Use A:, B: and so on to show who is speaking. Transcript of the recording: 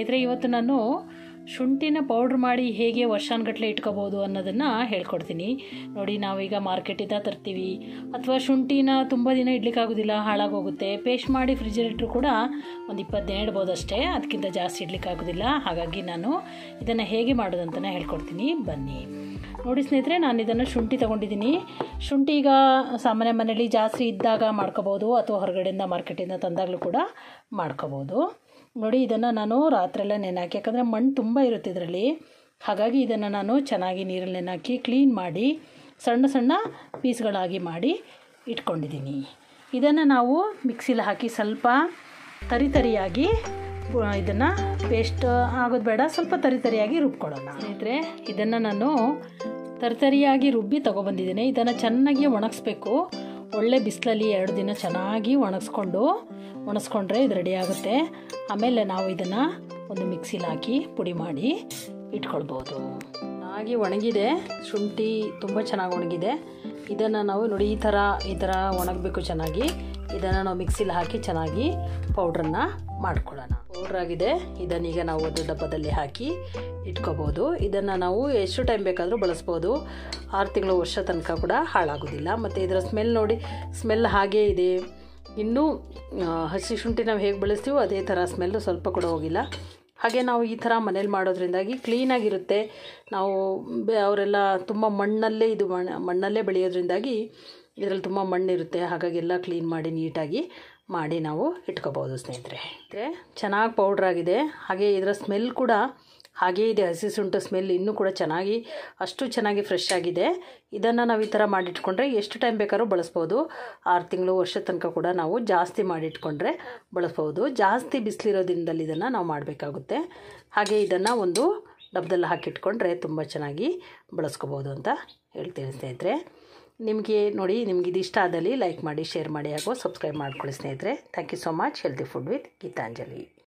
A: ಸ್ನೇಹಿತರೆ, ಇವತ್ತು ನಾನು ಶುಂಠಿನ ಪೌಡ್ರ್ ಮಾಡಿ ಹೇಗೆ ವರ್ಷಾನುಗಟ್ಟಲೆ ಇಟ್ಕೋಬೋದು ಅನ್ನೋದನ್ನು ಹೇಳ್ಕೊಡ್ತೀನಿ. ನೋಡಿ, ನಾವೀಗ ಮಾರ್ಕೆಟಿಂದ ತರ್ತೀವಿ, ಅಥವಾ ಶುಂಠಿನ ತುಂಬ ದಿನ ಇಡ್ಲಿಕ್ಕಾಗೋದಿಲ್ಲ, ಹಾಳಾಗೋಗುತ್ತೆ. ಪೇಸ್ಟ್ ಮಾಡಿ ಫ್ರಿಜ್ಜಲ್ಲಿ ಇಟ್ಟರು ಕೂಡ ಒಂದು 20 ದಿನ ಇಡ್ಬೋದು ಅಷ್ಟೇ, ಅದಕ್ಕಿಂತ ಜಾಸ್ತಿ ಇಡ್ಲಿಕ್ಕಾಗೋದಿಲ್ಲ. ಹಾಗಾಗಿ ನಾನು ಇದನ್ನು ಹೇಗೆ ಮಾಡೋದಂತಲೇ ಹೇಳ್ಕೊಡ್ತೀನಿ, ಬನ್ನಿ. ನೋಡಿ ಸ್ನೇಹಿತರೆ, ನಾನು ಇದನ್ನು ಶುಂಠಿ ತೊಗೊಂಡಿದ್ದೀನಿ. ಶುಂಠಿ ಈಗ ಸಾಮಾನ್ಯ ಮನೇಲಿ ಜಾಸ್ತಿ ಇದ್ದಾಗ ಮಾಡ್ಕೋಬೋದು, ಅಥವಾ ಹೊರಗಡೆಯಿಂದ ಮಾರ್ಕೆಟಿಂದ ತಂದಾಗಲೂ ಕೂಡ ಮಾಡ್ಕೋಬೋದು. ನೋಡಿ, ಇದನ್ನು ನಾನು ರಾತ್ರೆಲ್ಲ ನೆನೆಹಾಕಿ, ಯಾಕಂದರೆ ಮಣ್ಣು ತುಂಬ ಇರುತ್ತೆ ಇದರಲ್ಲಿ, ಹಾಗಾಗಿ ಇದನ್ನು ನಾನು ಚೆನ್ನಾಗಿ ನೀರಲ್ಲಿ ನೆನೆಹಾಕಿ ಕ್ಲೀನ್ ಮಾಡಿ ಸಣ್ಣ ಸಣ್ಣ ಪೀಸ್ಗಳಾಗಿ ಮಾಡಿ ಇಟ್ಕೊಂಡಿದ್ದೀನಿ. ಇದನ್ನು ನಾವು ಮಿಕ್ಸಿಲಿ ಹಾಕಿ ಸ್ವಲ್ಪ ತರಿಯಾಗಿ ಇದನ್ನು ಪೇಸ್ಟ್ ಆಗೋದು ಬೇಡ, ಸ್ವಲ್ಪ ತರಿಯಾಗಿ ರುಬ್ಕೊಳ್ಳೋಣ. ಸ್ನೇಹಿತರೆ, ಇದನ್ನು ನಾನು ತರಿಯಾಗಿ ರುಬ್ಬಿ ತೊಗೊಬಂದಿದ್ದೀನಿ. ಇದನ್ನು ಚೆನ್ನಾಗಿ ಒಣಗಿಸ್ಬೇಕು. ಒಳ್ಳೆ ಬಿಸಿಲಲ್ಲಿ 2 ದಿನ ಚೆನ್ನಾಗಿ ಒಣಗಿಸ್ಕೊಂಡ್ರೆ ಇದು ರೆಡಿ ಆಗುತ್ತೆ. ಆಮೇಲೆ ನಾವು ಇದನ್ನು ಒಂದು ಮಿಕ್ಸಿಲಿ ಹಾಕಿ ಪುಡಿ ಮಾಡಿ ಇಟ್ಕೊಳ್ಬೋದು. ಚೆನ್ನಾಗಿ ಒಣಗಿದೆ ಶುಂಠಿ, ತುಂಬ ಚೆನ್ನಾಗಿ ಒಣಗಿದೆ. ಇದನ್ನು ನಾವು ನೋಡಿ ಈ ಥರ ಒಣಗಬೇಕು ಚೆನ್ನಾಗಿ. ಇದನ್ನು ನಾವು ಮಿಕ್ಸಿಲಿ ಹಾಕಿ ಚೆನ್ನಾಗಿ ಪೌಡ್ರನ್ನು ಮಾಡ್ಕೊಳ್ಳೋಣ. ಪೌಡ್ರ್ ಆಗಿದೆ. ಇದನ್ನೀಗ ನಾವು ಒಂದು ಡಬ್ಬದಲ್ಲಿ ಹಾಕಿ ಇಟ್ಕೋಬೋದು. ಇದನ್ನು ನಾವು ಎಷ್ಟು ಟೈಮ್ ಬೇಕಾದರೂ ಬಳಸ್ಬೋದು. 6 ತಿಂಗಳು ವರ್ಷ ತನಕ ಕೂಡ ಹಾಳಾಗೋದಿಲ್ಲ. ಮತ್ತು ಇದರ ಸ್ಮೆಲ್ ನೋಡಿ, ಸ್ಮೆಲ್ ಹಾಗೇ ಇದೆ. ಇನ್ನೂ ಹಸಿ ಶುಂಠಿ ನಾವು ಹೇಗೆ ಬಳಸ್ತೀವೋ ಅದೇ ಥರ ಸ್ಮೆಲ್ಲು ಸ್ವಲ್ಪ ಕೂಡ ಹೋಗಿಲ್ಲ. ಹಾಗೆ ನಾವು ಈ ಥರ ಮನೇಲಿ ಮಾಡೋದ್ರಿಂದಾಗಿ ಕ್ಲೀನಾಗಿರುತ್ತೆ. ನಾವು ಅವರೆಲ್ಲ ತುಂಬ ಮಣ್ಣಲ್ಲೇ ಬೆಳೆಯೋದ್ರಿಂದಾಗಿ ಇದರಲ್ಲಿ ತುಂಬ ಮಣ್ಣಿರುತ್ತೆ. ಹಾಗಾಗಿ ಎಲ್ಲ ಕ್ಲೀನ್ ಮಾಡಿ ನೀಟಾಗಿ ಮಾಡಿ ನಾವು ಇಟ್ಕೋಬೋದು ಸ್ನೇಹಿತರೆ. ಚೆನ್ನಾಗಿ ಪೌಡ್ರ್ ಆಗಿದೆ. ಹಾಗೆ ಇದರ ಸ್ಮೆಲ್ ಕೂಡ ಹಾಗೇ ಇದೆ. ಹಸಿ ಶುಂಠಿ ಸ್ಮೆಲ್ ಇನ್ನೂ ಕೂಡ ಅಷ್ಟು ಚೆನ್ನಾಗಿ ಫ್ರೆಶ್ ಆಗಿದೆ. ಇದನ್ನು ನಾವು ಈ ಥರ ಮಾಡಿಟ್ಕೊಂಡ್ರೆ ಎಷ್ಟು ಟೈಮ್ ಬೇಕಾದ್ರೂ ಬಳಸ್ಬೋದು. 6 ತಿಂಗಳು ವರ್ಷ ತನಕ ಕೂಡ ನಾವು ಜಾಸ್ತಿ ಮಾಡಿಟ್ಕೊಂಡ್ರೆ ಬಳಸ್ಬೋದು. ಜಾಸ್ತಿ ಬಿಸಿಲಿರೋ ದಿನದಲ್ಲಿ ಇದನ್ನು ನಾವು ಮಾಡಬೇಕಾಗುತ್ತೆ. ಹಾಗೆ ಇದನ್ನು ಒಂದು ಡಬ್ಬದಲ್ಲಿ ಹಾಕಿಟ್ಕೊಂಡ್ರೆ ತುಂಬ ಚೆನ್ನಾಗಿ ಬಳಸ್ಕೋಬೋದು ಅಂತ ಹೇಳ್ತೀನಿ ಸ್ನೇಹಿತರೆ. ನಿಮಗೆ ಇದು ಇಷ್ಟ ಆದಲ್ಲಿ ಲೈಕ್ ಮಾಡಿ, ಶೇರ್ ಮಾಡಿ, ಹಾಗೂ ಸಬ್ಸ್ಕ್ರೈಬ್ ಮಾಡ್ಕೊಳ್ಳಿ ಸ್ನೇಹಿತರೆ. Thank you so much. Healthy food with Geetanjali.